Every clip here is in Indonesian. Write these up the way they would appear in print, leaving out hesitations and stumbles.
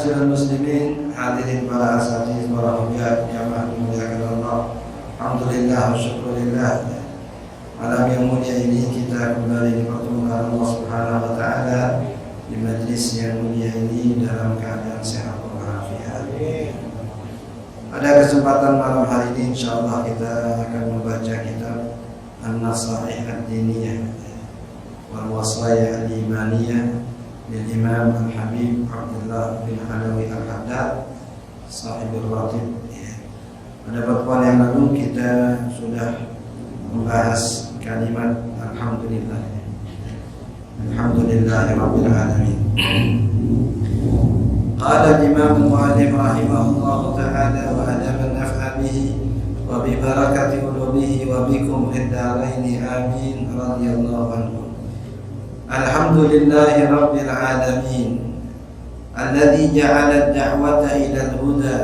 Ma'asyiral muslimin, hadirin para asatidz, para hujjah jamaah dimuliakan Allah. Alhamdulillah wa syukurillah. Malam yang mulia ini kita kembali dipertemukan Allah Subhanahu wa taala di majlis yang mulia ini dalam keadaan sehat walafiat. Pada kesempatan malam hari ini insyaallah kita akan membaca kitab An-Nasaih Ad-Diniyah wal Wasaya Al-Imaniyah dari Imam Al-Habib Abdullah bin Alawi Al-Haddad Sahibul Ratib. Pada pertemuan yang lalu kita sudah membahas kalimat Alhamdulillah. Alhamdulillahirabbil alamin. Qala Imam Al-Mu'allif rahimahullah ta'ala wa adama naf'a bihi wa bi barakati ulubihi wa bikum fid dharain amin radhiyallahu anhu. Alhamdulillahi rabbil alamin alladzi ja'ala ad-da'wata ila al-huda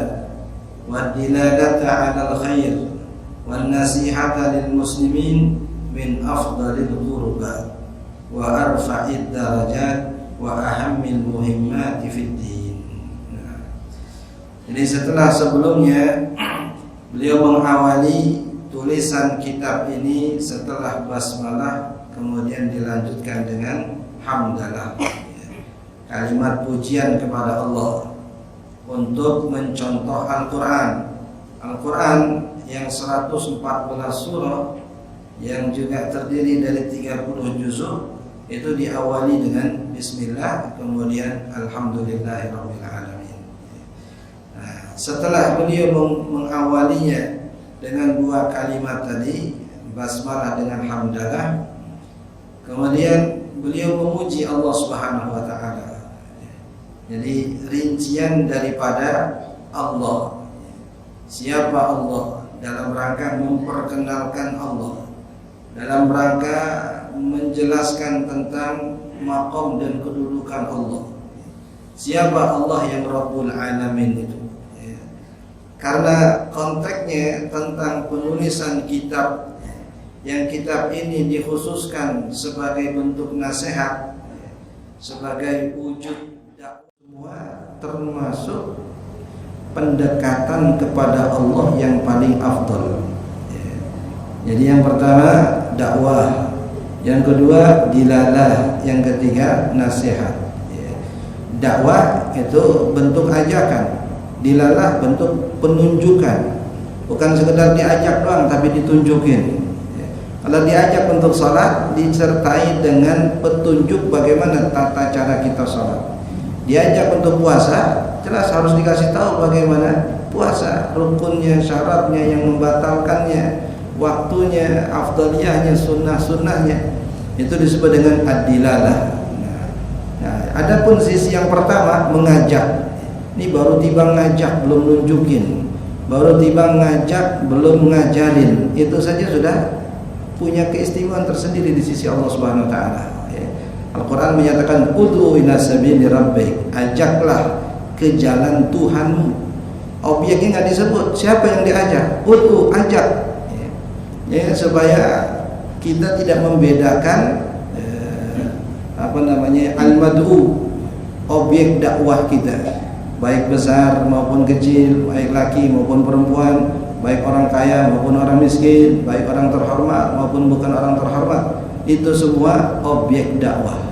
wad-dilalata 'ala al-khair wan-nasihata lil muslimin min afdalil qurba wa arfa'id darajat wa ahammil muhimmati fid din. Jadi sebelumnya beliau mengawali tulisan kitab ini setelah basmalah, kemudian dilanjutkan dengan hamdalah, kalimat pujian kepada Allah untuk mencontoh Al-Quran. Al-Quran yang 114 surah yang juga terdiri dari 30 juzuk itu diawali dengan Bismillah, kemudian Alhamdulillahirabbil alamin. Nah, setelah beliau mengawalinya dengan dua kalimat tadi, basmalah dengan hamdalah, kemudian beliau memuji Allah Subhanahu wa taala. Jadi rincian daripada Allah. Siapa Allah? Dalam rangka memperkenalkan Allah, dalam rangka menjelaskan tentang maqam dan kedudukan Allah. Siapa Allah yang Rabbul Alamin itu? Karena konteksnya tentang penulisan kitab, yang kitab ini dikhususkan sebagai bentuk nasihat, sebagai wujud dakwah, semua termasuk pendekatan kepada Allah yang paling afdal. Jadi yang pertama dakwah, yang kedua dilalah, yang ketiga nasihat. Dakwah itu bentuk ajakan, dilalah bentuk penunjukan, bukan sekedar diajak doang tapi ditunjukin. Kalau diajak untuk sholat, disertai dengan petunjuk bagaimana tata cara kita sholat. Diajak untuk puasa, jelas harus dikasih tahu bagaimana puasa, rukunnya, syaratnya, yang membatalkannya, waktunya, afdaliyahnya, sunnah-sunnahnya. Itu disebut dengan ad-dilalah. Nah, adapun sisi yang pertama mengajak. Ini baru tiba ngajak belum nunjukin, baru tiba ngajak belum ngajarin. Itu saja sudah punya keistimewaan tersendiri di sisi Allah Subhanahu wa taala. Al-Qur'an menyatakan ud'u ila sabili rabbik, ajaklah ke jalan Tuhanmu. Objeknya enggak disebut, siapa yang diajak? Ud'u, ajak. Supaya kita tidak membedakan al-mad'u, objek dakwah kita, baik besar maupun kecil, baik laki maupun perempuan, baik orang kaya maupun orang miskin, baik orang terhormat maupun bukan orang terhormat, itu semua objek dakwah.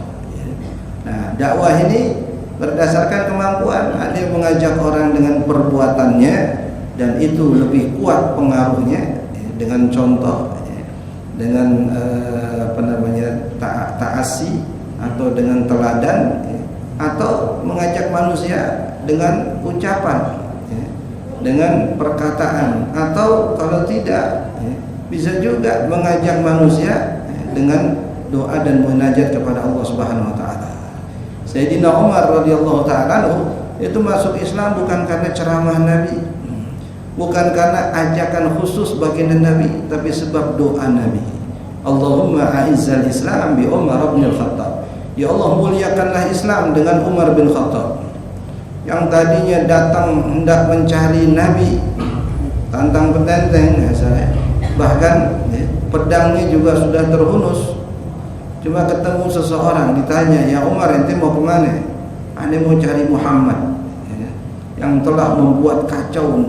Nah, dakwah ini berdasarkan kemampuan. Ada yang mengajak orang dengan perbuatannya dan itu lebih kuat pengaruhnya, dengan contoh, dengan ta'asi atau dengan teladan, atau mengajak manusia dengan ucapan, dengan perkataan, atau kalau tidak bisa juga mengajak manusia dengan doa dan munajat kepada Allah Subhanahu wa taala. Sayyidina Umar radhiyallahu taala itu masuk Islam bukan karena ceramah Nabi, bukan karena ajakan khusus baginda Nabi, tapi sebab doa Nabi. Allahumma a'izzal Islam bi Umar bin Khattab. Ya Allah, muliakanlah Islam dengan Umar bin Khattab, yang tadinya datang hendak mencari Nabi tantang petenteng, bahkan pedangnya juga sudah terhunus. Cuma ketemu seseorang, ditanya, ya Umar, ente mau kemana? Ane mau cari Muhammad. yang telah membuat kacau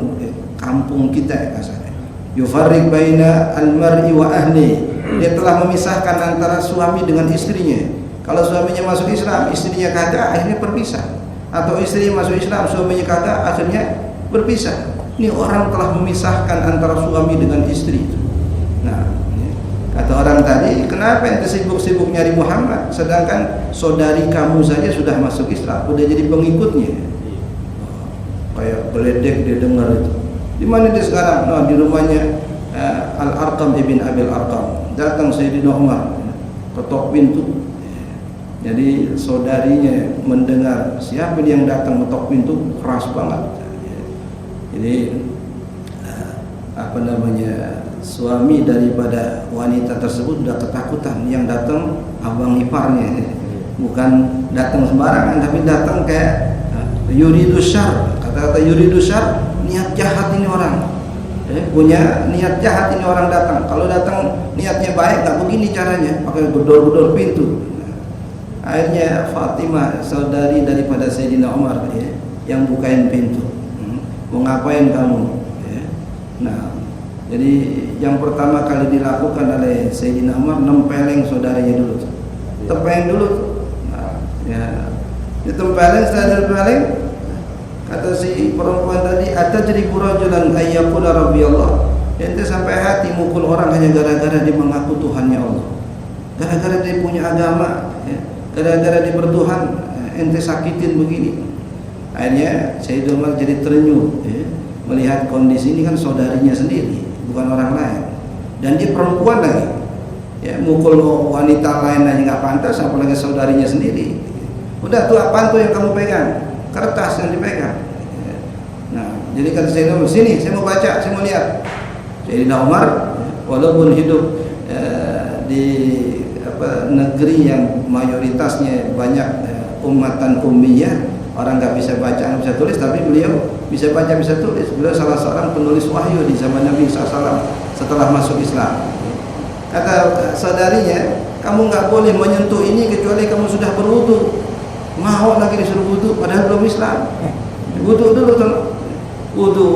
kampung kita kasarnya. Yufarriq baina al-mar'i wa ahli. Dia telah memisahkan antara suami dengan istrinya. Kalau suaminya masuk Islam, istrinya kagak, akhirnya berpisah. Atau istrinya masuk Islam, suaminya kagak, akhirnya berpisah. Ini orang telah memisahkan antara suami dengan istri. Nah, kata orang tadi, kenapa ente sibuk-sibuk nyari Muhammad, sedangkan saudari kamu saja sudah masuk Islam, udah jadi pengikutnya. Kayak geledek dia dengar itu. Di mana dia sekarang? Nah, di rumahnya Al-Arqam ibn Abil Arqam. Datang Sayyidina Umar, ketok pintu. Jadi saudarinya mendengar siapa yang datang ketok pintu, keras banget. Jadi suami daripada wanita tersebut sudah ketakutan. Yang datang abang iparnya, bukan datang sembarangan, tapi datang kayak yuridu syarr. Kata-kata yuridu syarr, niat jahat ini orang. Punya niat jahat ini orang datang. Kalau datang niatnya baik, tak begini caranya, pakai gedor-gedor pintu. Akhirnya Fatimah, saudari daripada Sayyidina Umar, yang bukain pintu. Mau ngapain kamu? Nah, jadi yang pertama kali dilakukan oleh Sayyidina Umar, nempeleng saudaranya dulu. Tempeleng dulu. Nah, ya, ditempeleng, setelah ditempeleng, kata si perempuan tadi, atajribu rajulan ayyaqula rabbi Allah. Ente sampai hati mukul orang hanya gara-gara dia mengaku Tuhannya Allah. Gara-gara dia punya agama, gara-gara dia bertuhan, ente sakitin begini. Akhirnya Sayyidina Umar jadi terenyuh, melihat kondisi ini kan saudarinya sendiri, bukan orang lain. Dan dia perempuan lagi, mukul wanita lain aja nggak pantas, apalagi saudarinya sendiri. Udah tuh, apaan tuh yang kamu pegang? Kertas yang dipegang. Nah, jadi kata Sayyidina Umar, sini saya mau baca, saya mau lihat. Sayyidina Umar walaupun hidup di negeri yang mayoritasnya banyak ummatan ummiyah, orang nggak bisa baca, nggak bisa tulis, tapi beliau bisa baca, bisa tulis. Beliau salah seorang penulis wahyu di zaman Nabi SAW setelah masuk Islam. Kata saudarinya, kamu nggak boleh menyentuh ini kecuali kamu sudah berwudu. Mau lagi disuruh wudu padahal belum Islam. Wudu dulu tuh. Wudu,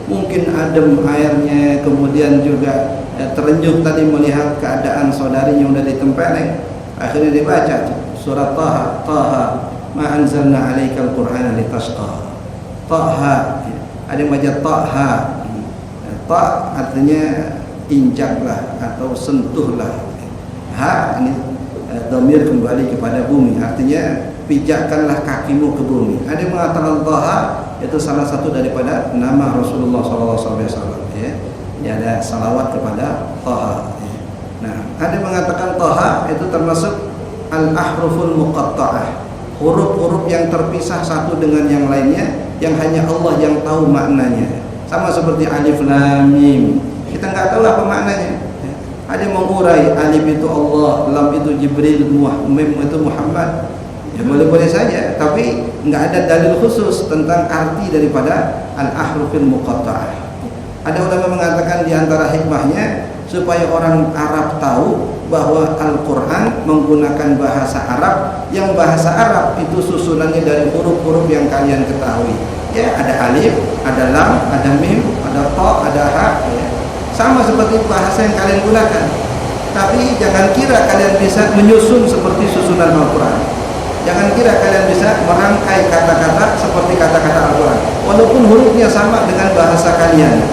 mungkin adem airnya, kemudian juga terenyuh tadi melihat keadaan saudarinya udah ditempeleng. Akhirnya dibaca surat Taha, Taha ma anzalna 'alaikal qur'ana litashqa. Taha, ada yang baca Taha. Ta artinya injaklah atau sentuhlah. Ha ini dhamir kembali kepada bumi, artinya pijakkanlah kakimu ke bumi. Ada yang mengatakan Taha itu salah satu daripada nama Rasulullah SAW. Ini ada salawat kepada Taha. Nah, ada yang mengatakan Taha itu termasuk al-ahruful muqatta'ah, huruf-huruf yang terpisah satu dengan yang lainnya, yang hanya Allah yang tahu maknanya. Sama seperti alif lam mim, kita nggak tahu apa maknanya. Ada yang mengurai alif itu Allah, lam itu Jibril, mim itu Muhammad. Ya boleh-boleh saja, tapi nggak ada dalil khusus tentang arti daripada al-ahrufil muqatta'ah. Ada ulama mengatakan di antara hikmahnya supaya orang Arab tahu bahwa Al-Quran menggunakan bahasa Arab, yang bahasa Arab itu susunannya dari huruf-huruf yang kalian ketahui. Ya, ada alif, ada lam, ada mim, ada ta, ada ha. Ya. Sama seperti bahasa yang kalian gunakan. Tapi jangan kira kalian bisa menyusun seperti susunan Al-Quran. Jangan kira kalian bisa merangkai kata-kata seperti kata-kata Al-Quran, walaupun hurufnya sama dengan bahasa kalian.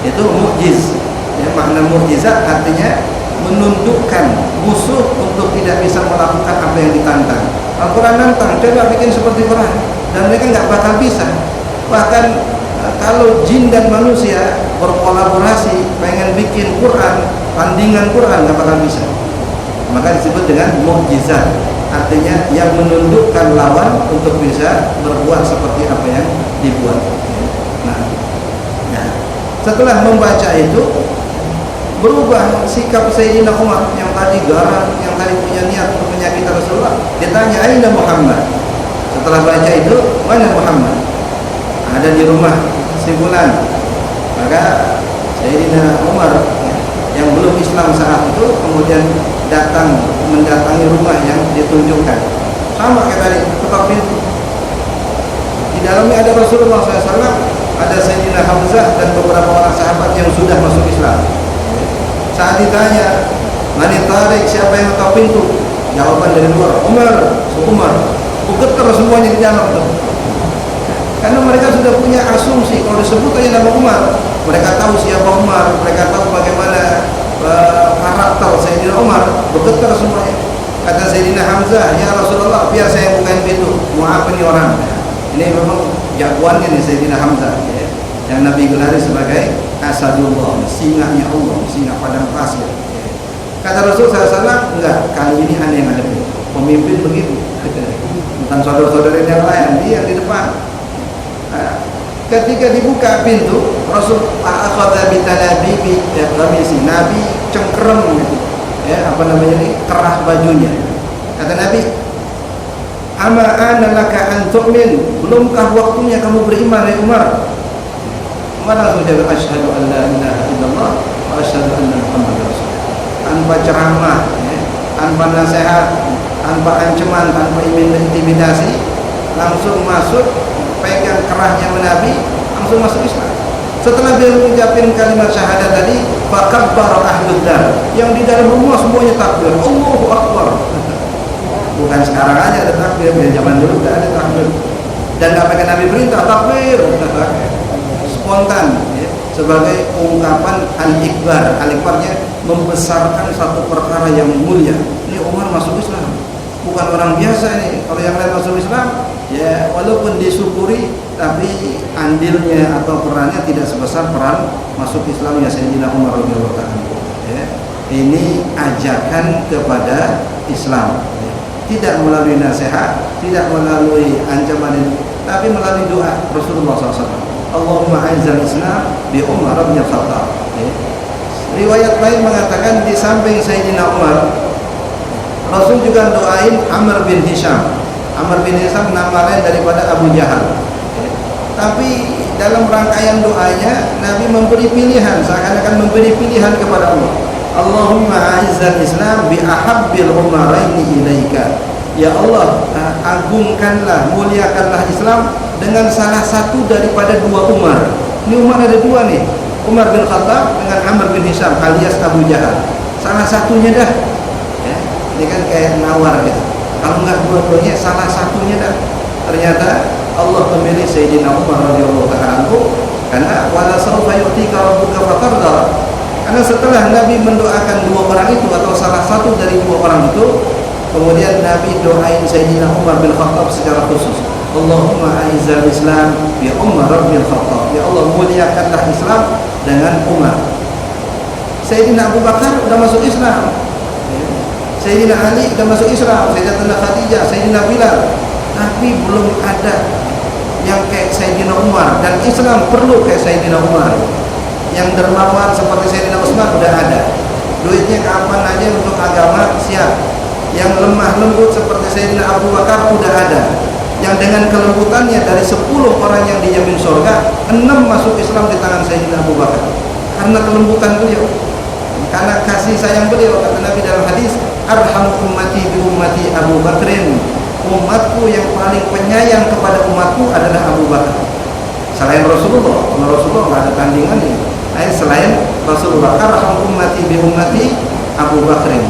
Itu mukjiz. Ya, makna mukjizat artinya menundukkan musuh untuk tidak bisa melakukan apa yang ditantang. Al-Quran nantang, coba bikin seperti Quran, dan mereka nggak bakal bisa. Bahkan kalau jin dan manusia berkolaborasi pengen bikin Quran, tandingan Quran, nggak bakal bisa. Maka disebut dengan mukjizat, artinya yang menundukkan lawan untuk bisa berbuat seperti apa yang dibuat. Nah, setelah membaca itu berubah sikap Sayyidina Umar yang tadi garang, yang tadi punya niat untuk menyakiti Rasulullah. Dia tanya, "Aina Muhammad?" Setelah baca itu, "Mana Muhammad?" "Ada di rumah si fulan." Maka Sayyidina Umar yang belum Islam saat itu kemudian mendatangi rumah yang ditunjukkan. Sama kayak tadi, ketok pintu. dalamnya ada Rasulullah SAW, ada Sayyidina Hamzah dan beberapa orang sahabat yang sudah masuk Islam. Saat ditanya, "Mani tarik, siapa yang tahu pintu?" Jawaban dari luar, Umar. Getar semuanya di dalam tuh. Karena mereka sudah punya asumsi kalau disebut aja nama Umar, mereka tahu siapa Umar, mereka tahu bagaimana karakter Sayyidina Umar. Bergetar semuanya. Kata Sayyidina Hamzah, "Ya Rasulullah, biar saya bukain pintu." Mau apa nih orang? Ini memang jagoannya nih Sayyidina Hamzah, ya, yang Nabi gelari sebagai Asadullah, singanya Allah, singa padang pasir. Kata Rasul SAW, enggak, kali ini aneh yang ada pemimpin begitu. Bukan saudara-saudara yang lain, dia di depan. Nah, ketika dibuka pintu, Rasul akhadha bitalabibi qamisi, Nabi cengkerem gitu. Ya, kerah bajunya. Kata Nabi, "Ama ana laka an tu'min?" Belumkah waktunya kamu beriman, ya Umar? Umar langsung jawab, "Asyhadu an la ilaha illallah wa asyhadu anna Muhammadar Rasulullah." Tanpa ceramah, ya, tanpa nasihat, tanpa ancaman, tanpa intimidasi, langsung masuk, pegang kerahnya Nabi, langsung masuk Islam. Setelah dia mengucapkan kalimat syahadat tadi, fakabbara ahlud dar, yang di dalam rumah semuanya takbir, Allahu Akbar. Bukan sekarang aja ada takbir, zaman dulu tidak ada takbir. Dan apakah Nabi perintah takbir? Spontan, ya, sebagai ungkapan al-ikbar. Al-ikbarnya membesarkan satu perkara yang mulia. Ini Umar masuk Islam, bukan orang biasa nih. Kalau yang lain masuk Islam, ya walaupun disyukuri, tapi andilnya atau perannya tidak sebesar peran masuk Islamnya Sayyidina Umar radhiyallahu anhu. Ya, ini ajakan kepada Islam, ya. Tidak melalui nasihat, tidak melalui ancaman, tapi melalui doa Rasulullah SAW. Allahumma a'izzal Islam bi Umar bin Khattab. Ya. Riwayat lain mengatakan di samping Sayyidina Umar, Rasul juga doain Amr bin Hisham. Amr bin Hisham nama lain daripada Abu Jahal. Tapi dalam rangkaian doanya Nabi memberi pilihan, seakan-akan memberi pilihan kepada Allah. Allahumma a'izzal Islam bi ahabbil umaraini ilaika. Ya Allah, agungkanlah, muliakanlah Islam dengan salah satu daripada dua Umar. Ini Umar ada dua nih, Umar bin Khattab dengan Amr bin Hisham alias Abu Jahal. Salah satunya dah, ya, ini kan kayak nawar gitu. Kalau enggak dua-duanya, salah satunya dah. Ternyata Allah memilih Sayyidina Umar radhiyallahu anhu, karena wala sawfa yu'tika rabbuka fatarda. Karena setelah Nabi mendoakan dua orang itu atau salah satu dari dua orang itu, kemudian Nabi doain Sayyidina Umar bin Khattab secara khusus. Allahumma a'izzal Islam bi Umar bin Khattab. Ya Allah, muliakanlah Islam dengan Umar. Sayyidina Abu Bakar sudah masuk Islam, Sayyidina Ali sudah masuk Islam, Sayyidatina Khadijah, Sayyidina Bilal, tapi belum ada yang kayak Sayyidina Umar. Dan Islam perlu kayak Sayyidina Umar. Yang dermawan seperti Sayyidina Utsman sudah ada, duitnya kapan aja untuk agama siap. Yang lemah lembut seperti Sayyidina Abu Bakar sudah ada, yang dengan kelembutannya dari 10 orang yang dijamin surga, 6 masuk Islam di tangan Sayyidina Abu Bakar karena kelembutan beliau, karena kasih sayang beliau. Kata Nabi dalam hadis, arhamu ummati bi ummati Abu Bakrin. Umatku yang paling penyayang kepada umatku adalah Abu Bakar. Selain Rasulullah, kalau Rasulullah nggak ada tandingannya. Selain Rasulullah, arhamu ummati bi ummati Abu Bakrin.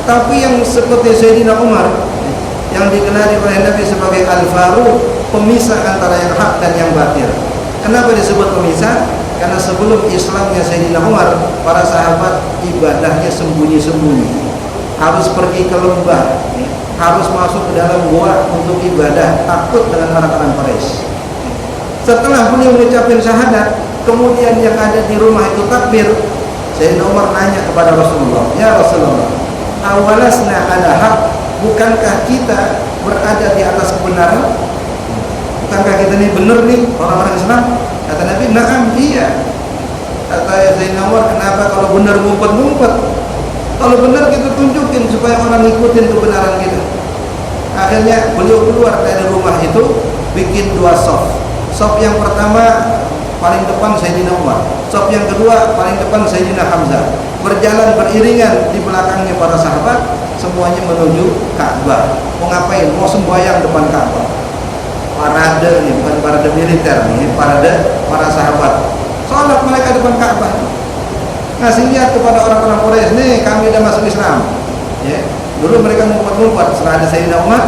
Tapi yang seperti Sayyidina Umar, yang dikenali oleh Nabi sebagai Al-Faruq, pemisah antara yang hak dan yang batil. Kenapa disebut pemisah? Karena sebelum Islamnya Sayyidina Umar, para sahabat ibadahnya sembunyi-sembunyi, harus pergi ke lembah, harus masuk ke dalam gua untuk ibadah, takut dengan orang-orang Quraisy. Setelah beliau mengucapkan syahadat, kemudian yang ada di rumah itu takbir, Sayyidina Umar nanya kepada Rasulullah, "Ya Rasulullah, awalasna ala haq, bukankah kita berada di atas kebenaran? Bukankah kita ini benar nih orang-orang Islam?" Kata Nabi, "Na'am, iya." Kata Sayyidina Umar, "Kenapa kalau benar ngumpet-ngumpet? Kalau benar kita tunjukin supaya orang ngikutin kebenaran kita." Akhirnya beliau keluar dari rumah itu, bikin 2 sof. Sof yang pertama paling depan Sayyidina Umar, sof yang kedua paling depan Sayyidina Hamzah. Berjalan beriringan di belakangnya para sahabat, semuanya menuju Ka'bah. Mau ngapain? Mau sembahyang depan Ka'bah. parade nih, bukan parade militer nih, parade para sahabat. Sholat mereka depan Ka'bah, ngasih lihat kepada orang-orang Quraisy, nih kami udah masuk Islam. Ya, dulu mereka ngumpet-ngumpet, setelah ada Sayyidina Umar,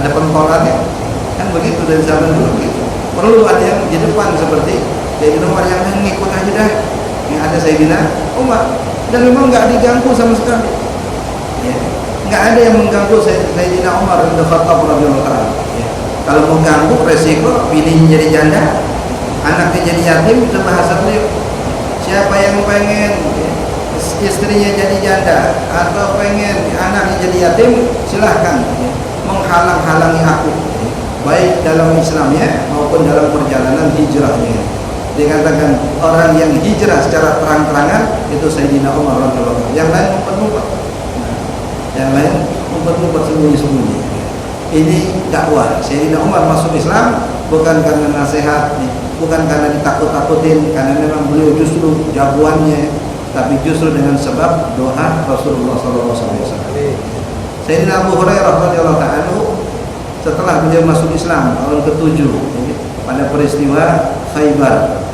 ada pentolannya, kan begitu dari zaman dulu begitu. Perlu ada yang di depan seperti Sayyidina Umar, yang ngikut aja dah, yang ada Sayyidina Umar, dan memang nggak diganggu sama sekali. Ya, nggak ada yang mengganggu Sayyidina Umar bin Khattab radhiyallahu anhu. Ya, kalau mau ganggu resiko pilih jadi janda, anaknya jadi yatim, itu bahasa beliau. Siapa yang pengen istrinya jadi janda atau pengen anaknya jadi yatim, silahkan menghalang-halangi aku, baik dalam Islamnya maupun dalam perjalanan hijrahnya. Dikatakan orang yang hijrah secara terang-terangan itu Sayyidina Umar radhiyallahu anhu. Yang lain ngumpet-ngumpet, yang lain ngumpet-ngumpet sembunyi-sembunyi. Ini dakwah. Sayyidina Umar masuk Islam bukan karena nasihat, bukan karena ditakut-takutin, karena memang beliau justru jagoannya, tapi justru dengan sebab doa Rasulullah SAW. Sayyidina Abu Hurairah radhiyallahu anhu setelah beliau masuk Islam tahun ke-7 pada peristiwa Khaybar.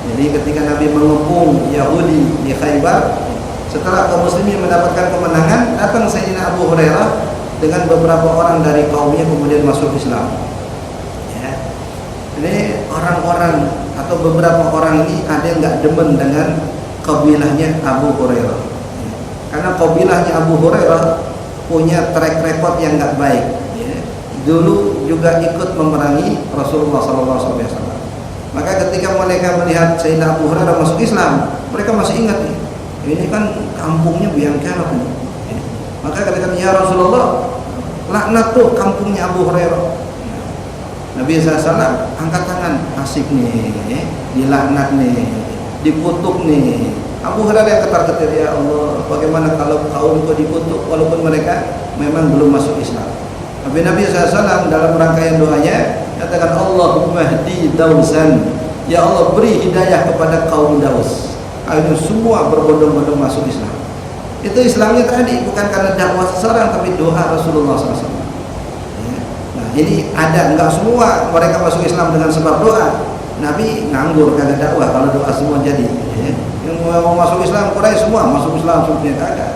Jadi ketika Nabi mengepung Yahudi di Khaybar, setelah kaum muslimin mendapatkan kemenangan, datang Sayyidina Abu Hurairah dengan beberapa orang dari kaumnya kemudian masuk Islam. Ya. Ini orang-orang atau beberapa orang ini ada yang nggak demen dengan kabilahnya Abu Hurairah, karena kabilahnya Abu Hurairah punya track record yang nggak baik. Ya. Dulu juga ikut memerangi Rasulullah SAW. Maka ketika mereka melihat Sayyidina Abu Hurairah masuk Islam, mereka masih ingat nih, ini kan kampungnya biang kerok nih. Ya. Maka ketika ya Rasulullah, laknat tuh kampungnya Abu Hurairah. Nabi SAW angkat tangan, asik nih, dilaknat nih, dikutuk nih. Abu Hurairah yang ketar-ketir, ya Allah, bagaimana kalau kaumku dikutuk walaupun mereka memang belum masuk Islam. Tapi Nabi SAW dalam rangkaian doanya katakan, Allahumma hdi Dausan, ya Allah beri hidayah kepada kaum Daus. Ayo semua berbondong-bondong masuk Islam. Itu Islamnya tadi bukan karena dakwah seseorang, tapi doa Rasulullah SAW. Ya. Nah ini ada, enggak semua mereka masuk Islam dengan sebab doa. Nabi nganggur kagak dakwah kalau doa semua jadi. Ya. Yang mau masuk Islam Quraisy semua masuk Islam sebenarnya kagak.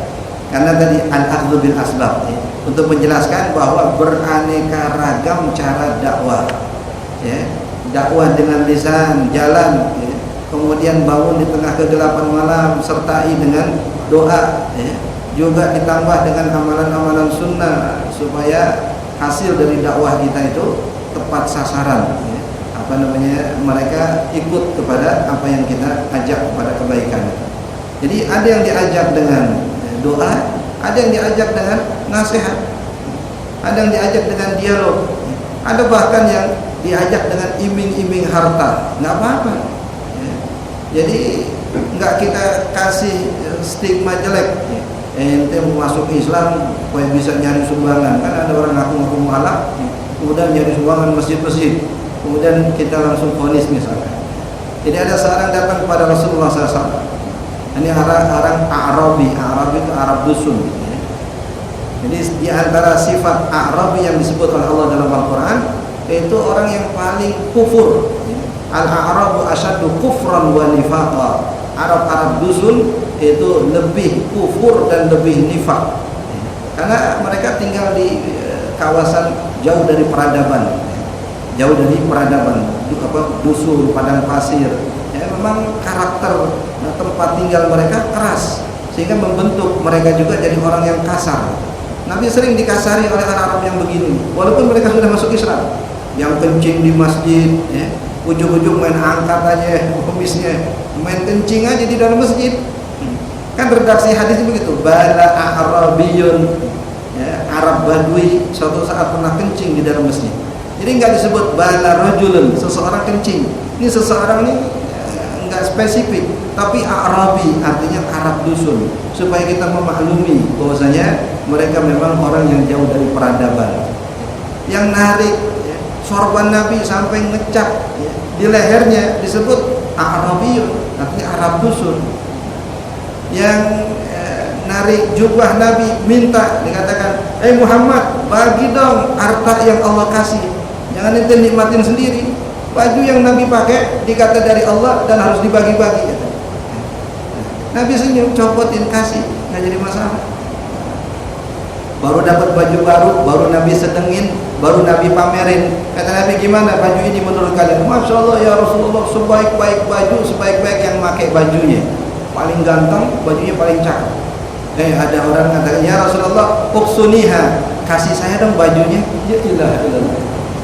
Karena tadi al-akhdhu bil asbab, ya, untuk menjelaskan bahwa beraneka ragam cara dakwah. Ya. Dakwah dengan lisan, jalan, ya. Kemudian bangun di tengah kegelapan malam, sertai dengan doa, ya. Juga ditambah dengan amalan-amalan sunnah supaya hasil dari dakwah kita itu tepat sasaran, ya. Mereka ikut kepada apa yang kita ajak kepada kebaikan. Jadi ada yang diajak dengan doa, ada yang diajak dengan nasihat, ada yang diajak dengan dialog, ada bahkan yang diajak dengan iming-iming harta. Nggak apa-apa. Jadi nggak kita kasih stigma jelek. Ente mau masuk Islam supaya bisa nyari sumbangan. Kan ada orang ngaku-ngaku mualaf, kemudian nyari sumbangan masjid-masjid, kemudian kita langsung vonis misalkan. Jadi ada seorang datang kepada Rasulullah SAW. Ini orang Arabi. Arabi itu Arab dusun. Jadi di antara sifat Arabi yang disebut oleh Allah dalam Al-Quran, itu orang yang paling kufur. Al-A'rabu asyaddu kufran wa nifaqa. Arab dusun itu lebih kufur dan lebih nifak. Karena mereka tinggal di kawasan jauh dari peradaban. Jauh dari peradaban, dusun, padang pasir. Ya, memang karakter tempat tinggal mereka keras, sehingga membentuk mereka juga jadi orang yang kasar. Nabi sering dikasari oleh Arab yang begini, walaupun mereka sudah masuk Islam. Yang kencing di masjid, ya, ujung-ujung main angkat aja kumisnya, main kencing aja di dalam masjid. Kan redaksi hadis begitu, bala Arabiyun, ya, Arab Badui suatu saat pernah kencing di dalam masjid. Jadi nggak disebut bala rajulun, seseorang kencing. Ini seseorang ini nggak spesifik, tapi Arabi artinya Arab dusun, supaya kita memaklumi bahwasanya mereka memang orang yang jauh dari peradaban. Yang narik sorban Nabi sampai ngecap, ya, di lehernya disebut Arabiyun, artinya Arab dusun. Yang narik jubah Nabi minta, dikatakan, Muhammad bagi dong harta yang Allah kasih. Jangan ente nikmatin sendiri. Baju yang Nabi pakai dikata dari Allah dan harus dibagi-bagi. Kata. Nabi senyum, copotin, kasih, nggak jadi masalah. Baru dapat baju baru, baru Nabi sedengin, baru Nabi pamerin. Kata Nabi, gimana baju ini menurut kalian? Masya Allah ya Rasulullah, sebaik-baik baju, sebaik-baik yang pakai bajunya. Paling ganteng, bajunya paling cakep. Ada orang katakan, ya Rasulullah, uksuniha, kasih saya dong bajunya. Ya ilah,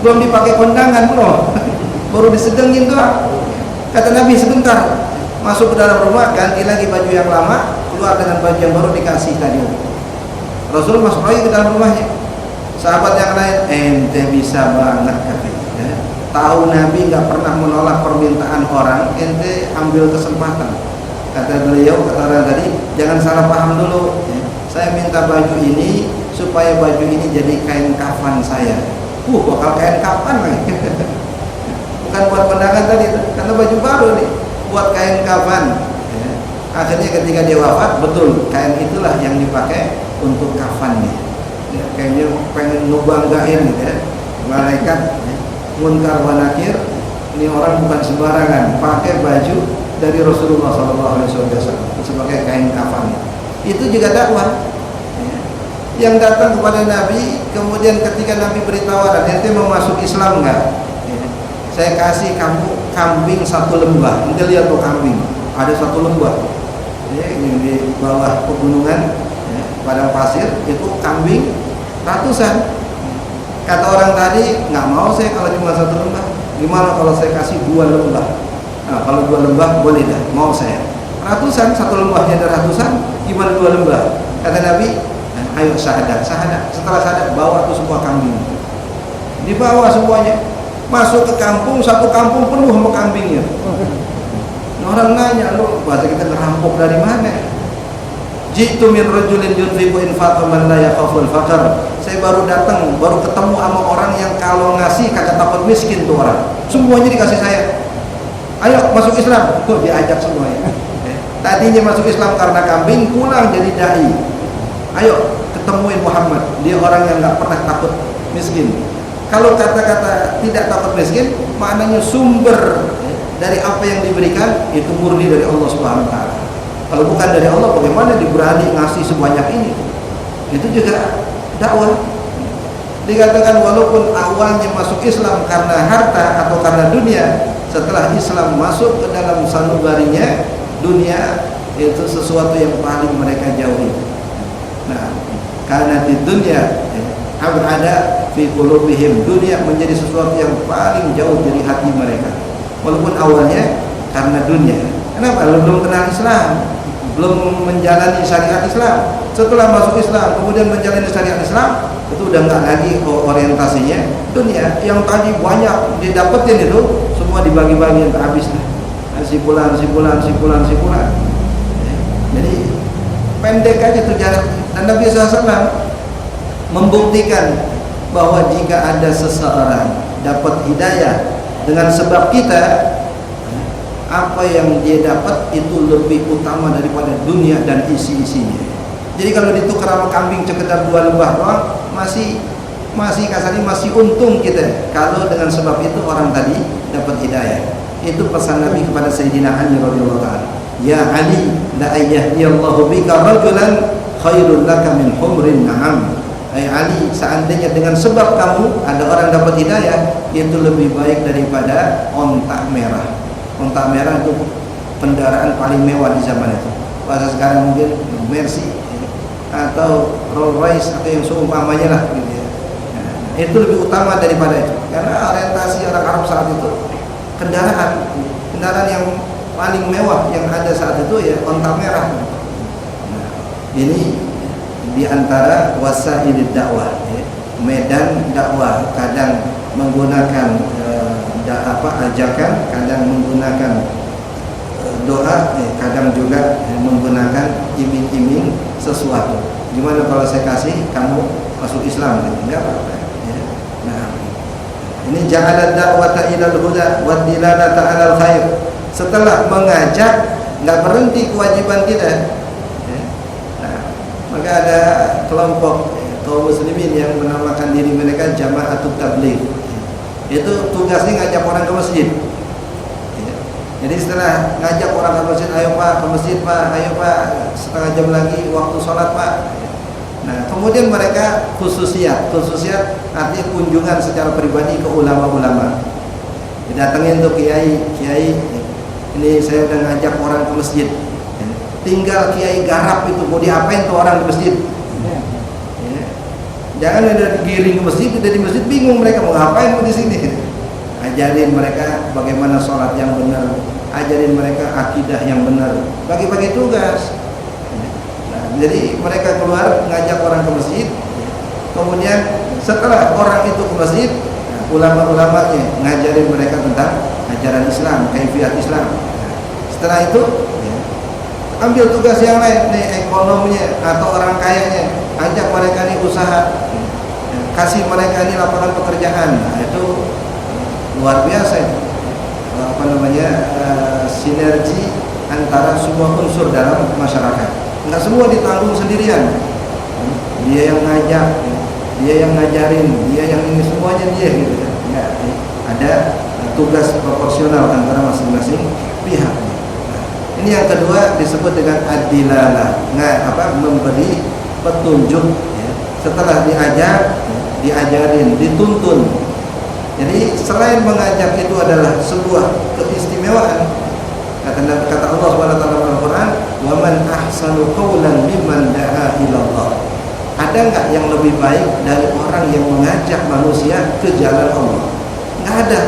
belum dipakai kondangan bro, baru disedengin tuh. Kata Nabi, sebentar, masuk ke dalam rumah, ganti lagi baju yang lama, keluar dengan baju yang baru, dikasih tadi. Rasul masuk lagi ke dalam rumahnya. Sahabat yang lain, ente bisa banget katanya, ya. Tahu Nabi nggak pernah menolak permintaan orang, ente ambil kesempatan. Kata beliau, kata orang tadi, jangan salah paham dulu, ya. Saya minta baju ini supaya baju ini jadi kain kafan saya. Bakal kain kafan lagi. Bukan buat kondangan tadi, karena baju baru nih, buat kain kafan, ya. Akhirnya ketika dia wafat, betul kain itulah yang dipakai untuk kafannya. Ya, kayaknya pengen ngebanggain gitu ya, malaikat, ya. Munkar wa Nakir, ini orang bukan sembarangan pakai baju dari Rasulullah SAW sebagai kain kafan. Itu juga dakwah, ya. Yang datang kepada Nabi, kemudian ketika Nabi beri tawaran, ente mau masuk Islam nggak? Ya. Saya kasih kamu kambing satu lembah. Ente lihat tuh kambing, ada satu lembah, ya, yang di bawah pegunungan, ya, padang pasir, itu kambing ratusan. Kata orang tadi, nggak mau saya kalau cuma satu lembah. Gimana kalau saya kasih 2 lembah? Nah, kalau 2 lembah boleh dah, mau saya. Ratusan, satu lembahnya ada ratusan, gimana 2 lembah? Kata Nabi, ayo syahadat. Setelah syahadat, bawa tuh semua kambing. Dibawa semuanya, masuk ke kampung, satu kampung penuh sama kambingnya. Nah, orang nanya, lo bahasa kita ngerampok dari mana? Jitu min rajulin yunfiqu infaqan man la yakhaful faqr. Saya baru datang, baru ketemu sama orang yang kalau ngasih kagak takut miskin tuh orang. Semuanya dikasih saya. Ayo masuk Islam. Tuh diajak semuanya. Tadinya masuk Islam karena kambing, pulang jadi dai. Ayo ketemuin Muhammad. Dia orang yang enggak pernah takut miskin. Kalau kata-kata tidak takut miskin, maknanya sumber dari apa yang diberikan itu murni dari Allah Subhanahu wa taala. Kalau bukan dari Allah, bagaimana diberani ngasih sebanyak ini? Itu juga dakwah. Dikatakan walaupun awalnya masuk Islam karena harta atau karena dunia, setelah Islam masuk ke dalam sanubarinya, dunia itu sesuatu yang paling mereka jauhi. Nah, karena di dunia ada fi qulubihim, dunia menjadi sesuatu yang paling jauh dari hati mereka. Walaupun awalnya karena dunia. Kenapa? Belum kenal Islam, belum menjalani syariat Islam. Setelah masuk Islam, kemudian menjalani syariat Islam, itu udah nggak lagi orientasinya dunia. Yang tadi banyak didapetin itu semua dibagi-bagi yang habis. Simpulan. Jadi pendek aja tuh jarak. Dan Nabi SAW membuktikan bahwa jika ada seseorang dapat hidayah dengan sebab kita, apa yang dia dapat itu lebih utama daripada dunia dan isi-isinya. Jadi kalau ditukar sama kambing sekedar 2 lembah doang, masih kasarnya masih untung kita. Kalau dengan sebab itu orang tadi dapat hidayah. Itu pesan Nabi kepada Sayyidina Ali radhiyallahu taala. Ya Ali, la ayyahdiyallahu bika rajulan khairul laka min humrin na'am. Hai Ali, seandainya dengan sebab kamu ada orang dapat hidayah, itu lebih baik daripada onta merah. Onta merah itu kendaraan paling mewah di zaman itu. Bahasa sekarang mungkin Mercy atau Rolls Royce atau yang seumpamanya lah gitu ya. Nah, itu lebih utama daripada itu. Karena orientasi orang Arab saat itu kendaraan yang paling mewah yang ada saat itu ya onta merah. Nah, ini diantara wasailid dakwah, ya. Medan dakwah, kadang menggunakan ajakan, kadang menggunakan doa, kadang juga menggunakan iming-iming sesuatu. Gimana kalau saya kasih kamu masuk Islam? Enggak apa-apa. Ya. Nah, ini ja'ala da'wata ilal huda wa dilalata 'alal khair. Setelah mengajak, enggak berhenti kewajiban kita. Ya. Nah, maka ada kelompok kaum muslimin yang menamakan diri mereka Jama'atut Tabligh. Itu tugasnya ngajak orang ke masjid. Ya. Jadi setelah ngajak orang ke masjid, ayo Pak ke masjid Pak, ayo Pak, setengah jam lagi waktu sholat Pak. Nah, kemudian mereka khususiat artinya kunjungan secara pribadi ke ulama-ulama. Didatengin tuh kiai, ini saya udah ngajak orang ke masjid. Tinggal kiai garap itu mau diapain tuh orang di masjid. Ya. Jangan udah digiring ke masjid, udah di masjid bingung mereka mau ngapain mau di sini. Ajarin mereka bagaimana sholat yang benar, ajarin mereka akidah yang benar, bagi-bagi tugas. Jadi mereka keluar ngajak orang ke masjid. Kemudian setelah orang itu ke masjid, ulama-ulamanya ngajarin mereka tentang ajaran Islam, kaifiat Islam. Setelah itu ambil tugas yang lain nih, ekonominya atau orang kayanya, ajak mereka nih usaha, kasih mereka nih lapangan pekerjaan. Nah, itu luar biasa. Sinergi antara semua unsur dalam masyarakat. Nggak semua ditanggung sendirian. Dia yang ngajak, dia yang ngajarin, dia yang ini, semuanya dia gitu kan. Nggak, ada tugas proporsional antara masing-masing pihak. Nah, ini yang kedua disebut dengan ad-dilalah, memberi petunjuk. Ya. Setelah diajar, diajarin, dituntun. Jadi selain mengajak itu adalah sebuah keistimewaan. Kata Allah Subhanahu wa taala dalam Al-Qur'an, "Wa man ahsanu qawlan mimman da'a ila Allah." Ada enggak yang lebih baik dari orang yang mengajak manusia ke jalan Allah? Enggak ada.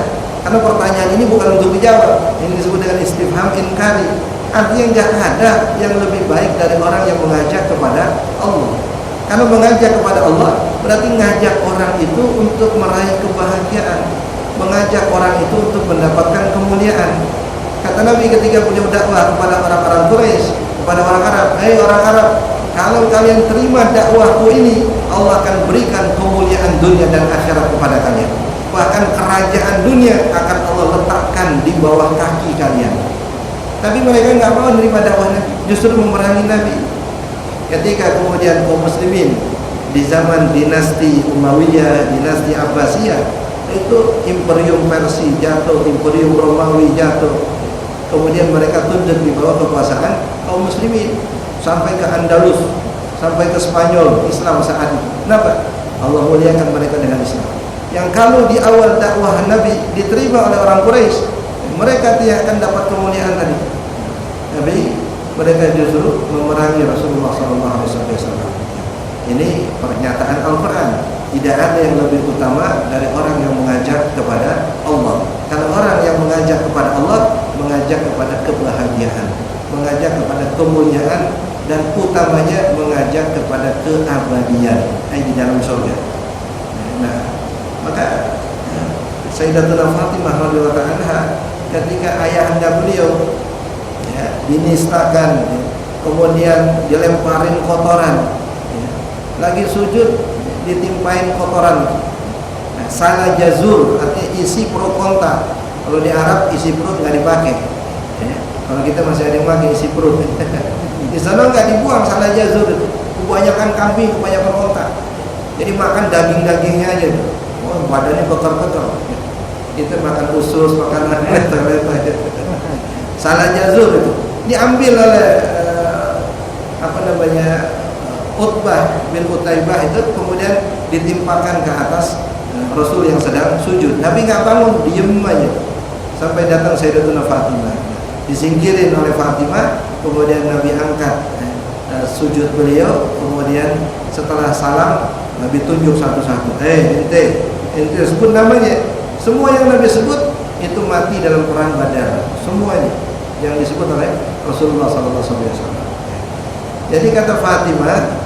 Karena pertanyaan ini bukan untuk dijawab. Ini disebut dengan istifham inkari. Artinya enggak ada yang lebih baik dari orang yang mengajak kepada Allah. Karena mengajak kepada Allah berarti mengajak orang itu untuk meraih kebahagiaan, mengajak orang itu untuk mendapatkan kemuliaan. Kata Nabi ketika beliau dakwah kepada orang-orang Quraisy, kepada orang Arab, "Hei orang Arab, kalau kalian terima dakwahku ini, Allah akan berikan kemuliaan dunia dan akhirat kepada kalian. Bahkan kerajaan dunia akan Allah letakkan di bawah kaki kalian." Tapi mereka nggak mau menerima dakwah Nabi, justru memerangi Nabi. Ketika kemudian kaum muslimin di zaman dinasti Umayyah, dinasti Abbasiyah, itu Imperium Persia jatuh, Imperium Romawi jatuh. Kemudian mereka tunduk di bawah kekuasaan kaum muslimin sampai ke Andalus, sampai ke Spanyol, Islam saat itu. Kenapa? Allah muliakan mereka dengan Islam. Yang kalau di awal dakwah Nabi diterima oleh orang Quraisy, mereka tidak akan dapat kemuliaan tadi. Tapi mereka justru memerangi Rasulullah SAW. Ini pernyataan Al-Quran. Tidak ada yang lebih utama dari orang yang mengajak kepada Allah. Kalau orang yang mengajak kepada Allah, mengajak kepada kebahagiaan, mengajak kepada kemuliaan, dan utamanya mengajak kepada keabadian di dalam surga. Nah, maka Sayyidatuna Fatimah radhiyallahu anha ketika ayahanda beliau dinistakan, kemudian dilemparin kotoran, lagi sujud ditimpain kotoran. Nah, salah jazur artinya isi perut kontak. Kalau di Arab isi perut nggak dipakai. Kalau kita masih ada yang pakai isi perut. Di sana nggak dibuang salah jazur itu. Kebanyakan kambing, kebanyakan kontak. Jadi makan daging-dagingnya aja. Oh, badannya kotor-kotor. Kita makan usus, makan letter. Salah jazur itu diambil oleh Utbah bin Utaibah itu, kemudian ditimpakan ke atas Rasul yang sedang sujud. Nabi nggak bangun, diem aja sampai datang Sayyidatuna Fatimah. Disingkirin oleh Fatimah, kemudian Nabi angkat sujud beliau, kemudian setelah salam Nabi tunjuk satu-satu. Ente sebut namanya. Semua yang Nabi sebut itu mati dalam perang Badar. Semuanya yang disebut oleh Rasulullah SAW. Jadi kata Fatimah,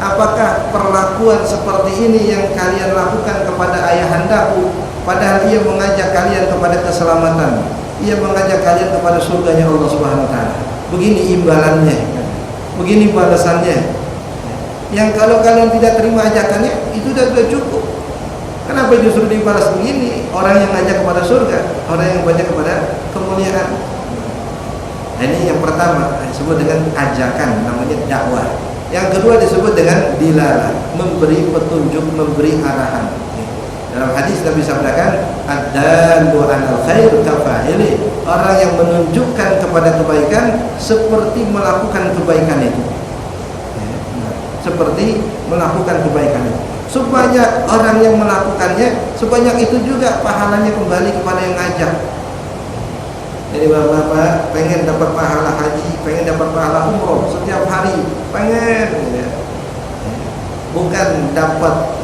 apakah perlakuan seperti ini yang kalian lakukan kepada ayahandaku, padahal ia mengajak kalian kepada keselamatan, ia mengajak kalian kepada surganya Allah Subhanahu wa taala. Begini imbalannya, begini balasannya. Yang kalau kalian tidak terima ajakannya, itu sudah cukup. Kenapa justru dibalas begini? Orang yang ngajak kepada surga, orang yang banyak kepada kemuliaan. Nah, ini yang pertama disebut dengan ajakan, namanya dakwah. Yang kedua disebut dengan dilalah, memberi petunjuk, memberi arahan. Dalam hadis Nabi sabdakan, ad-dallu 'alal khair kafa'ili. Orang yang menunjukkan kepada kebaikan seperti melakukan kebaikan itu. Seperti melakukan kebaikan itu. Sebanyak orang yang melakukannya, sebanyak itu juga pahalanya kembali kepada yang ngajak. Jadi bapak-bapak pengen dapat pahala haji, pengen dapat pahala umroh setiap hari, pengen ya. Bukan dapat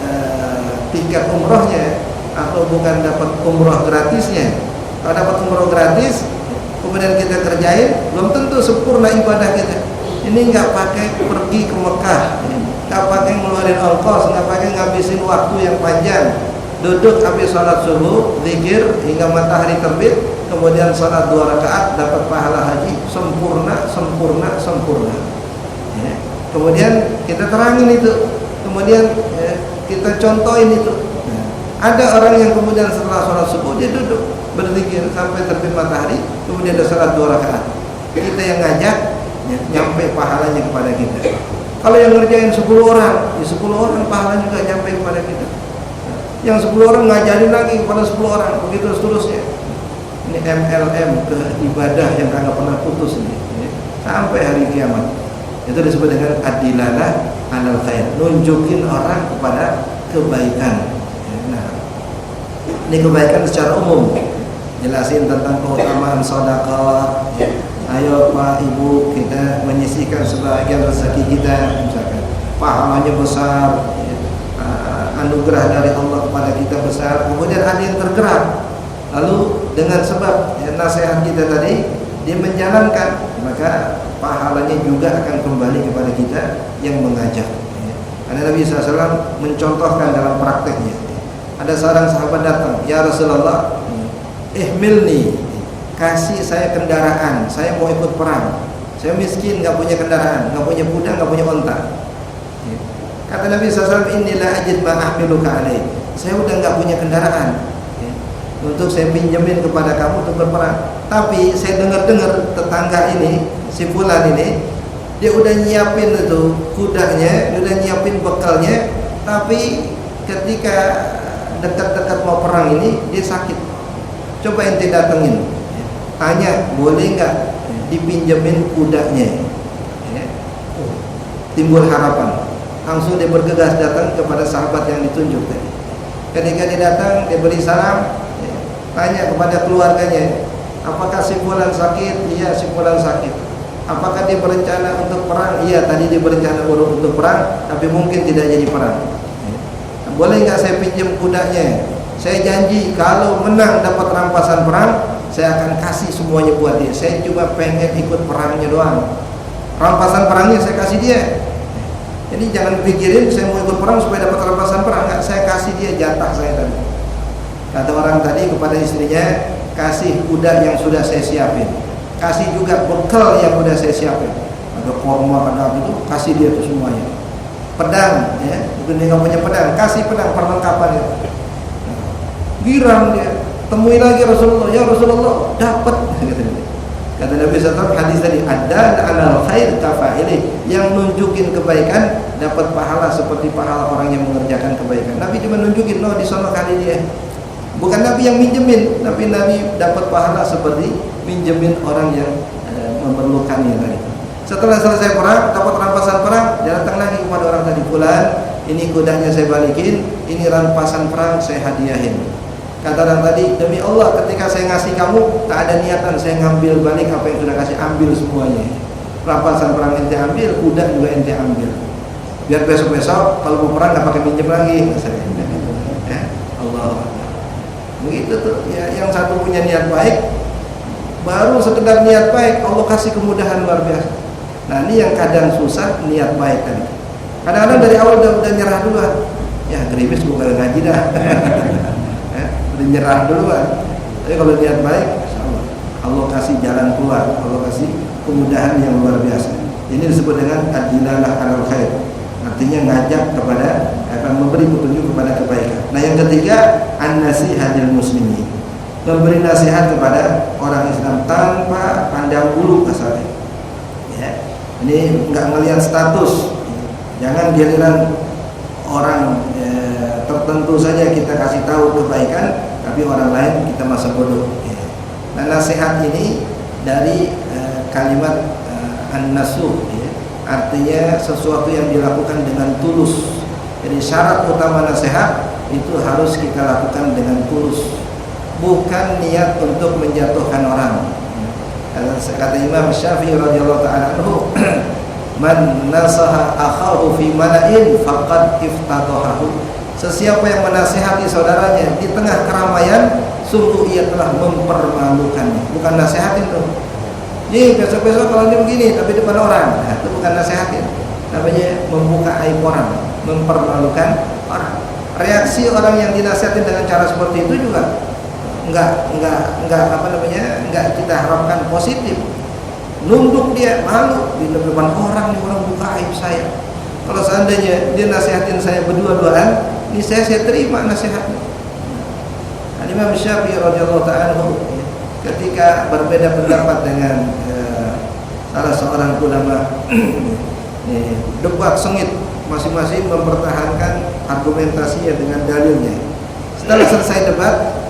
tiket umrohnya atau bukan dapat umroh gratisnya. Kalau dapat umroh gratis kemudian kita kerjain, belum tentu sempurna ibadah kita. Ini nggak pakai pergi ke Mekah, nggak pakai ngeluarin ongkos, nggak pakai ngabisin waktu yang panjang, duduk habis sholat subuh, zikir hingga matahari terbit, kemudian sholat 2 rakaat dapat pahala haji sempurna. Ya. Kemudian kita terangin itu, kemudian kita contohin itu. Nah, ada orang yang kemudian setelah sholat subuh dia duduk berzikir sampai terbit matahari, kemudian ada sholat 2 rakaat. Kita yang ngajak, nyampe pahalanya kepada kita. Kalau yang ngerjain 10 orang, ya 10 orang pahala juga nyampe kepada kita. Nah, yang 10 orang ngajarin lagi kepada 10 orang, begitu seterusnya. Ini MLM ke ibadah yang kagak pernah putus ini, ya, sampai hari kiamat. Itu disebut dengan ad-dilalah 'alal khair, nunjukin orang kepada kebaikan. Nah, ini kebaikan secara umum, jelasin tentang keutamaan sedekah. Ayo Pak Ibu, kita menyisihkan sebagian rezeki kita, misalkan pahalanya besar, anugerah dari Allah kepada kita besar. Kemudian ada yang tergerak, lalu dengan sebab nasihat kita tadi dia menjalankan, maka pahalanya juga akan kembali kepada kita yang mengajak. Karena Nabi SAW mencontohkan dalam prakteknya. Ada seorang sahabat datang, ya Rasulullah, ihmilni, kasih saya kendaraan, saya mau ikut perang. Saya miskin, nggak punya kendaraan, nggak punya kuda, nggak punya onta. Kata Nabi SAW, inilah ajid ma ahmiluka alaih. Saya udah nggak punya kendaraan untuk saya pinjemin kepada kamu untuk berperang. Tapi saya dengar-dengar tetangga ini, si fulan ini, dia udah nyiapin itu kudanya, dia udah nyiapin bekalnya, tapi ketika dekat-dekat mau perang ini dia sakit. Coba ente datengin, tanya boleh nggak dipinjemin kudanya. Timbul harapan, langsung dia bergegas datang kepada sahabat yang ditunjuk tadi. Ketika dia datang, dia beri salam, tanya kepada keluarganya, apakah si fulan sakit? Iya, si fulan sakit. Apakah dia berencana untuk perang? Iya, tadi dia berencana untuk perang, tapi mungkin tidak jadi perang. Boleh nggak saya pinjam kudanya? Saya janji kalau menang dapat rampasan perang, saya akan kasih semuanya buat dia. Saya cuma pengen ikut perangnya doang. Rampasan perangnya saya kasih dia. Jadi jangan pikirin saya mau ikut perang supaya dapat rampasan perang. Nggak, saya kasih dia jatah saya tadi. Kata orang tadi kepada istrinya, kasih kuda yang sudah saya siapin, kasih juga bekal yang sudah saya siapin. Ada korma, ada itu, kasih dia itu semuanya. Pedang, ya, itu dia nggak punya pedang, kasih pedang perlengkapan itu. Girang dia, temui lagi Rasulullah, ya Rasulullah, dapat. Kata Nabi SAW, hadis tadi, ada 'alal khair kafa'ili, yang nunjukin kebaikan dapat pahala seperti pahala orang yang mengerjakan kebaikan. Nabi cuma nunjukin, no, di sono kali dia. Bukan Nabi yang minjemin, tapi Nabi dapat pahala seperti minjemin orang yang memerlukannya tadi. Setelah selesai perang, dapat rampasan perang, dia datang lagi kepada orang tadi, fulan, ini kudanya saya balikin, ini rampasan perang saya hadiahin. Kata orang tadi, demi Allah ketika saya ngasih kamu, tak ada niatan saya ngambil balik apa yang sudah kasih, ambil semuanya. Rampasan perang ente ambil, kuda juga ente ambil. Biar besok-besok kalau mau perang nggak pakai minjem lagi. Allah. Begitu tuh, ya, yang satu punya niat baik, baru sekedar niat baik Allah kasih kemudahan luar biasa. Nah ini yang kadang susah, niat baik tadi. Kadang-kadang dari awal udah nyerah duluan. Ya gerimis gue gak ngaji dah. Udah nyerah duluan. Tapi kalau niat baik, Allah kasih jalan keluar, Allah kasih kemudahan yang luar biasa. Ini disebut dengan ad-dilalah 'alal khair. Artinya ngajak kepada, akan memberi petunjuk kepada kebaikan. Nah yang ketiga, an-nasihatil muslimin, memberi nasihat kepada orang Islam tanpa pandang bulu asalnya. Ya, ini nggak melihat status. Jangan giliran orang tertentu tertentu saja kita kasih tahu kebaikan, tapi orang lain kita masa bodoh. Nah, nasihat ini dari kalimat an-nasuh, artinya sesuatu yang dilakukan dengan tulus. Jadi syarat utama nasihat itu harus kita lakukan dengan tulus, bukan niat untuk menjatuhkan orang. Kata Imam Syafi'i radhiyallahu ta'ala anhu, man nasaha akhahu fi mala'in faqad iftadahahu. Sesiapa yang menasihati saudaranya di tengah keramaian, sungguh ia telah mempermalukannya. Bukan nasihatin tuh. Jadi besok-besok kalau dia begini tapi depan orang, nah, itu bukan nasihatin. Namanya membuka aib orang, mempermalukan orang. Reaksi orang yang dinasihatin dengan cara seperti itu juga enggak kita harapkan positif. Nunduk dia, malu di depan orang, nih orang buka aib saya. Kalau seandainya dia nasihatin saya berdua-duaan, ini saya terima nasihatnya. Nah, Imam Syafi'i radhiyallahu ta'ala ketika berbeda pendapat dengan salah seorang ulama, debat sengit, masing-masing mempertahankan argumentasinya dengan dalilnya. Setelah selesai debat,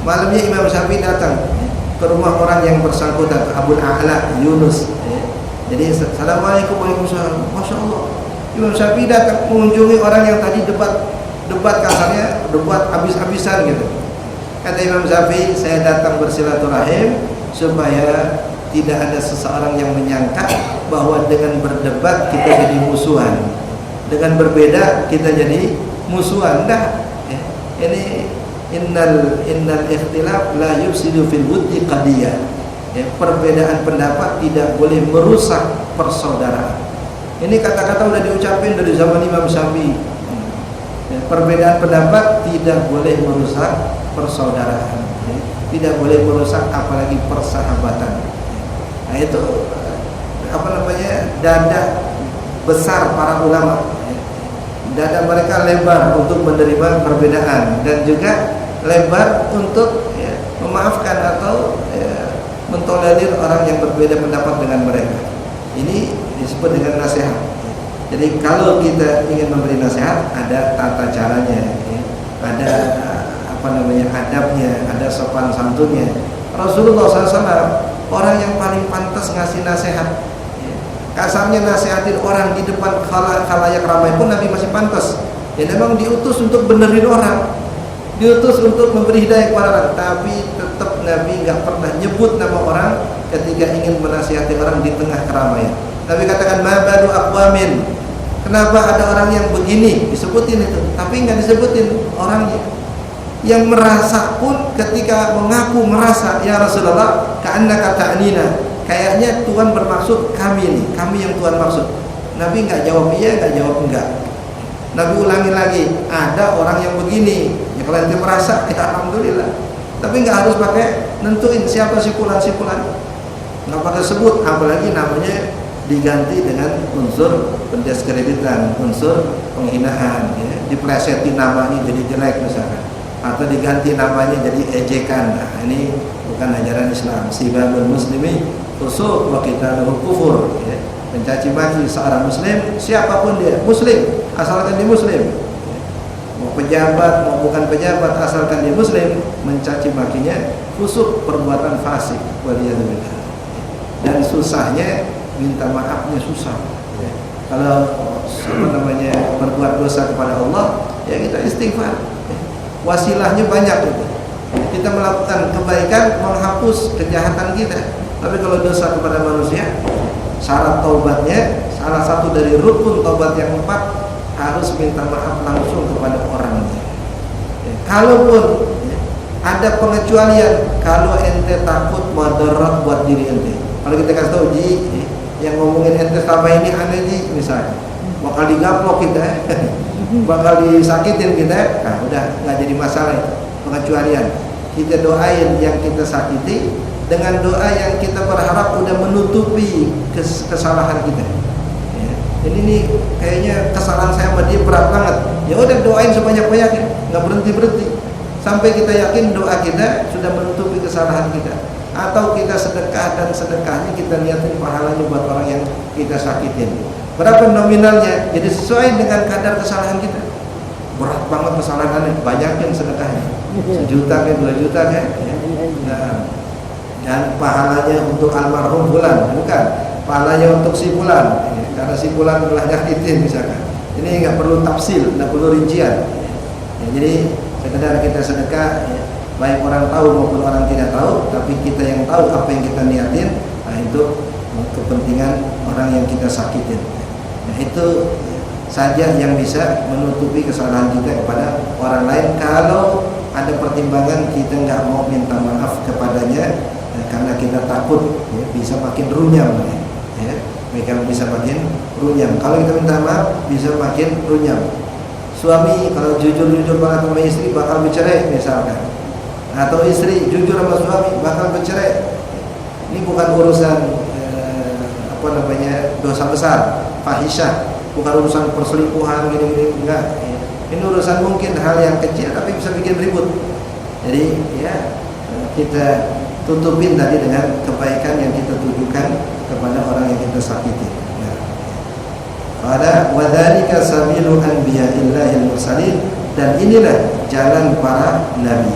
malamnya Imam Syafi'i datang ke rumah orang yang bersangkutan, Abu A'la Yunus. Jadi assalamualaikum, waalaikumsalam. Masya Allah, Imam Syafi'i datang mengunjungi orang yang tadi debat kasarnya, debat habis-habisan gitu. Kata Imam Syafi'i, saya datang bersilaturahim supaya tidak ada seseorang yang menyangka bahwa dengan berdebat kita jadi musuhan, dengan berbeda kita jadi musuhan. Dah, ini innal ikhtilaf la yufsidu fil wuddi qadiyah. Perbedaan pendapat tidak boleh merusak persaudaraan. Ini kata-kata udah diucapin dari zaman Imam Syafi'i. Perbedaan pendapat tidak boleh merusak persaudaraan, tidak boleh merusak apalagi persahabatan. Nah, itu dada besar para ulama. Dada mereka lebar untuk menerima perbedaan dan juga lebar untuk memaafkan atau mentolerir orang yang berbeda pendapat dengan mereka. Ini disebut dengan nasihat. Jadi kalau kita ingin memberi nasihat, ada tata caranya, ada adabnya, ada sopan santunnya. Rasulullah SAW orang yang paling pantas ngasih nasihat. Kasarnya nasihatin orang di depan khalayak ramai pun Nabi masih pantas. Ya memang diutus untuk benerin orang, diutus untuk memberi hidayah kepada orang, tapi tetap Nabi nggak pernah nyebut nama orang ketika ingin menasihati orang di tengah keramaian. Nabi katakan mabadu aqwamin. Kenapa ada orang yang begini disebutin itu, tapi nggak disebutin orangnya. Yang merasa pun ketika mengaku merasa, ya Rasulullah, ka'annaka ta'nina, kayaknya Tuhan bermaksud kami ini, kami yang Tuhan maksud. Nabi nggak jawab iya, nggak jawab enggak. Nabi ulangi lagi, ada orang yang begini. Ya kalau ente merasa, ya alhamdulillah. Tapi nggak harus pakai nentuin siapa sipulan-sipulan. Nggak pakai sebut, apalagi namanya diganti dengan unsur pendiskreditan, unsur penghinaan, ya. Diplesetin namanya jadi jelek misalkan, atau diganti namanya jadi ejekan. Nah, ini bukan ajaran Islam. Sibabul muslimi fusuq wa qitaluhu kufur, ya. Mencaci maki seorang muslim, siapapun dia, muslim asalkan dia muslim, ya. Mau pejabat mau bukan pejabat asalkan dia muslim, mencaci makinya fusuq, perbuatan fasik, waliyadzubillah. Dan susahnya minta maafnya susah, ya. Kalau berbuat dosa kepada Allah, ya kita istighfar, ya. Wasilahnya banyak itu. Kita melakukan kebaikan menghapus kejahatan kita. Tapi kalau dosa kepada manusia, syarat taubatnya, salah satu dari rukun taubat yang 4, harus minta maaf langsung kepada orangnya. Ya, kalaupun ada pengecualian, kalau ente takut mudarat buat diri ente. Kalau kita kasih tahu yang ngomongin ente selama ini aneh misalnya, bakal digaplok kita, bakal disakitin kita, nah udah nggak jadi masalah. Pengecualian, kita doain yang kita sakiti dengan doa yang kita berharap udah menutupi kesalahan kita. Ya. Ini nih kayaknya kesalahan saya sama dia berat banget. Ya udah doain sebanyak-banyaknya, nggak berhenti sampai kita yakin doa kita sudah menutupi kesalahan kita. Atau kita sedekah dan sedekahnya kita niatin pahalanya buat orang yang kita sakitin. Berapa nominalnya? Jadi sesuai dengan kadar kesalahan kita. berat banget kesalahannya, banyakin sedekahnya, 1 juta ke 2 juta kan ya. Nah, dan pahalanya untuk almarhum fulan, bukan pahalanya untuk si fulan ya, karena si fulan telah nyakitin misalkan. Ini nggak perlu tafsil, nggak perlu rincian ya, jadi sekedar kita sedekah ya, baik orang tahu maupun orang tidak tahu, tapi kita yang tahu apa yang kita niatin, nah itu kepentingan orang yang kita sakitin. Nah itu saja yang bisa menutupi kesalahan kita kepada orang lain kalau ada pertimbangan kita nggak mau minta maaf kepadanya ya, karena kita takut ya, bisa makin runyam ya, mereka bisa makin runyam. Kalau kita minta maaf bisa makin runyam. Suami kalau jujur-jujur banget sama istri bakal bercerai misalkan, atau istri jujur sama suami bakal bercerai. Ini bukan urusan dosa besar, fahisyah, bukan urusan perselingkuhan gini-gini, enggak. Ini urusan mungkin hal yang kecil tapi bisa bikin ribut. Jadi ya kita tutupin tadi dengan kebaikan yang kita tujukan kepada orang yang kita sakiti. Pada wadzalika sabilul anbiya'illahil mursalin, dan inilah jalan para nabi.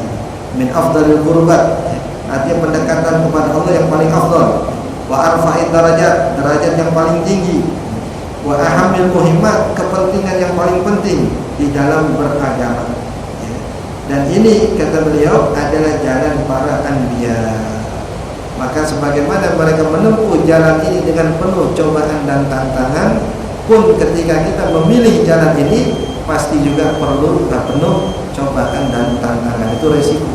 Min afdalil qurbat, artinya pendekatan kepada Allah yang paling afdal. Wa arfa'id darajat, derajat yang paling tinggi. Wa ahamil muhimmat, kepentingan yang paling penting di dalam beragama. Dan ini kata beliau adalah jalan para anbiya. Maka sebagaimana mereka menempuh jalan ini dengan penuh cobaan dan tantangan, pun ketika kita memilih jalan ini pasti juga perlu penuh cobaan dan tantangan. Itu resiko,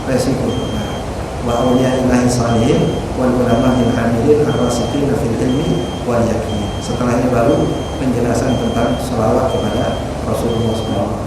resiko. Wa auliya'illahi shalihin wal ulama'il amilin ar-rasikhina fil ilmi wal yaqin. Setelah ini baru penjelasan tentang selawat kepada Rasulullah SAW.